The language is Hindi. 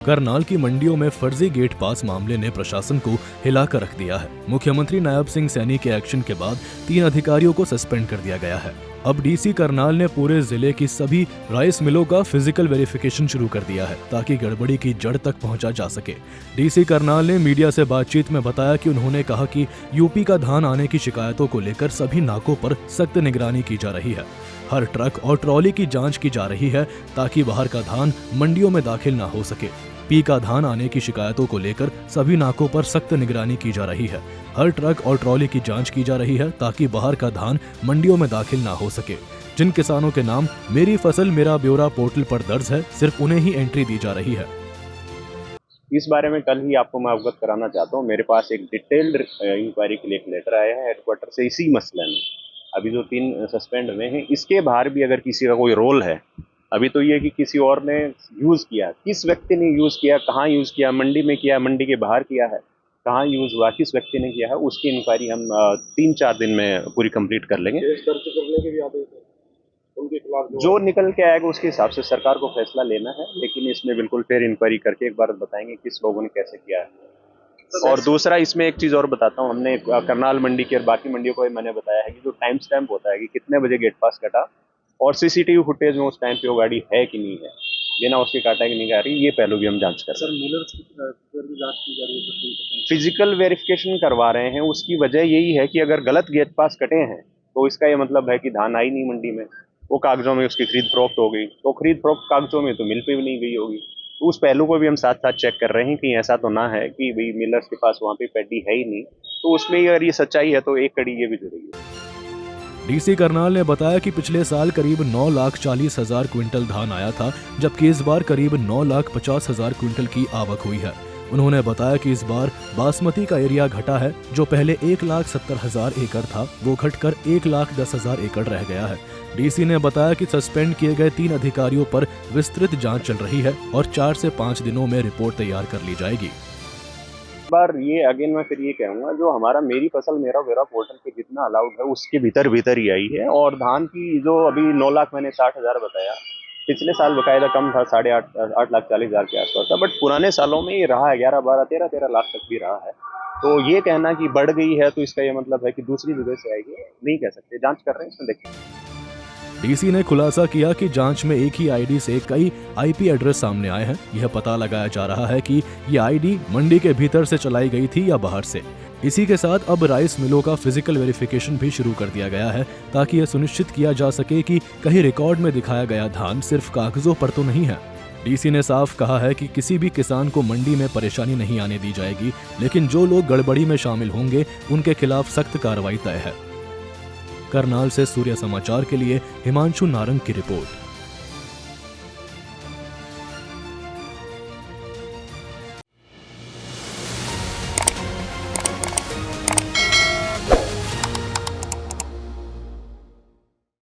करनाल की मंडियों में फर्जी गेट पास मामले ने प्रशासन को हिलाकर रख दिया है। मुख्यमंत्री नायब सिंह सैनी के एक्शन के बाद 3 अधिकारियों को सस्पेंड कर दिया गया है। अब डीसी करनाल ने पूरे जिले की सभी राइस मिलों का फिजिकल वेरिफिकेशन शुरू कर दिया है ताकि गड़बड़ी की जड़ तक पहुंचा जा सके। डीसी करनाल ने मीडिया से बातचीत में बताया कि उन्होंने कहा कि यूपी का धान आने की शिकायतों को लेकर सभी नाकों पर सख्त निगरानी की जा रही है। हर ट्रक और ट्रॉली की जांच की जा रही है ताकि बाहर का धान मंडियों में दाखिल न हो सके। पी का धान आने की शिकायतों को लेकर सभी नाकों पर सख्त निगरानी की जा रही है। हर ट्रक और ट्रॉली की जांच की जा रही है ताकि बाहर का धान मंडियों में दाखिल ना हो सके। जिन किसानों के नाम मेरी फसल मेरा ब्यौरा पोर्टल पर दर्ज है, सिर्फ उन्हें ही एंट्री दी जा रही है। इस बारे में कल ही आपको मैं अवगत कराना चाहता हूँ। मेरे पास एक डिटेल्ड इंक्वायरी के लिए एक लेटर आया है हेडक्वार्टर से इसी मसले में। अभी जो 3 सस्पेंड हुए हैं, इसके बाहर भी अगर किसी का कोई रोल है, अभी तो ये कि किसी और ने यूज़ किया, किस व्यक्ति ने यूज़ किया, कहाँ यूज़ किया, मंडी में किया, मंडी के बाहर किया है, कहाँ यूज़ हुआ, किस व्यक्ति ने किया है, उसकी इंक्वायरी हम 3-4 दिन में पूरी कंप्लीट कर लेंगे। करने के भी आदेश है उनके खिलाफ, जो निकल के आएगा उसके हिसाब से सरकार को फैसला लेना है, लेकिन इसमें बिल्कुल फेयर इंक्वायरी करके एक बार बताएंगे किस लोगों ने कैसे किया है। और दूसरा, इसमें एक चीज़ और बताता हूँ, हमने करनाल मंडी की और बाकी मंडियों को भी मैंने बताया है कि जो टाइम स्टैम्प होता है कि कितने बजे गेट पास कटा और सीसीटीवी फुटेज में उस टाइम पे वो गाड़ी है कि नहीं है, बिना उसके काटा कि नहीं का रही, ये पहलू भी हम जांच कर रहे हैं। मिलर्स की जांच की जा रही है, फिजिकल वेरिफिकेशन करवा रहे हैं। उसकी वजह यही है कि अगर गलत गेट पास कटे हैं तो इसका ये मतलब है कि धान आई नहीं मंडी में, वो कागजों में उसकी खरीद फरोख्त हो गई, तो खरीद फरोख्त कागजों में तो मिल पे भी नहीं गई होगी। तो उस पहलू को भी हम साथ साथ चेक कर रहे हैं कि ऐसा तो ना है कि भाई मिलर्स के पास वहाँ पे पैडी है ही नहीं, तो उसमें अगर ये सच्चाई है तो एक कड़ी ये भी जुड़ेगी। डीसी करनाल ने बताया कि पिछले साल करीब 9,40,000 क्विंटल धान आया था, जबकि इस बार करीब 9,50,000 क्विंटल की आवक हुई है। उन्होंने बताया कि इस बार बासमती का एरिया घटा है। जो पहले 1,70,000 एकड़ था वो घटकर 1,10,000 एकड़ रह गया है। डीसी ने बताया कि सस्पेंड किए गए 3 अधिकारियों पर विस्तृत जांच चल रही है और 4 से 5 दिनों में रिपोर्ट तैयार कर ली जाएगी। बार ये अगेन मैं फिर ये कहूँगा, जो हमारा मेरी फसल मेरा ब्यौरा पोर्टल पे जितना अलाउड है उसके भीतर ही आई है। और धान की जो अभी 9 लाख मैंने 60,000 बताया, पिछले साल बकायदा कम था, 8,40,000 के आसपास था, बट पुराने सालों में ये रहा है 11, 12, 13 लाख तक भी रहा है। तो ये कहना कि बढ़ गई है तो इसका ये मतलब है कि दूसरी जगह से आएगी, नहीं कह सकते। जांच कर रहे हैं, इसमें देखिए। डीसी ने खुलासा किया कि जांच में एक ही आईडी से कई आईपी एड्रेस सामने आए हैं। यह पता लगाया जा रहा है कि ये आईडी मंडी के भीतर से चलाई गई थी या बाहर से। इसी के साथ अब राइस मिलों का फिजिकल वेरिफिकेशन भी शुरू कर दिया गया है ताकि यह सुनिश्चित किया जा सके कि कहीं रिकॉर्ड में दिखाया गया धान सिर्फ कागजों पर तो नहीं है। डीसी ने साफ कहा है कि किसी भी किसान को मंडी में परेशानी नहीं आने दी जाएगी, लेकिन जो लोग गड़बड़ी में शामिल होंगे उनके खिलाफ सख्त कार्रवाई तय है। करनाल से सूर्य समाचार के लिए हिमांशु नारंग की रिपोर्ट।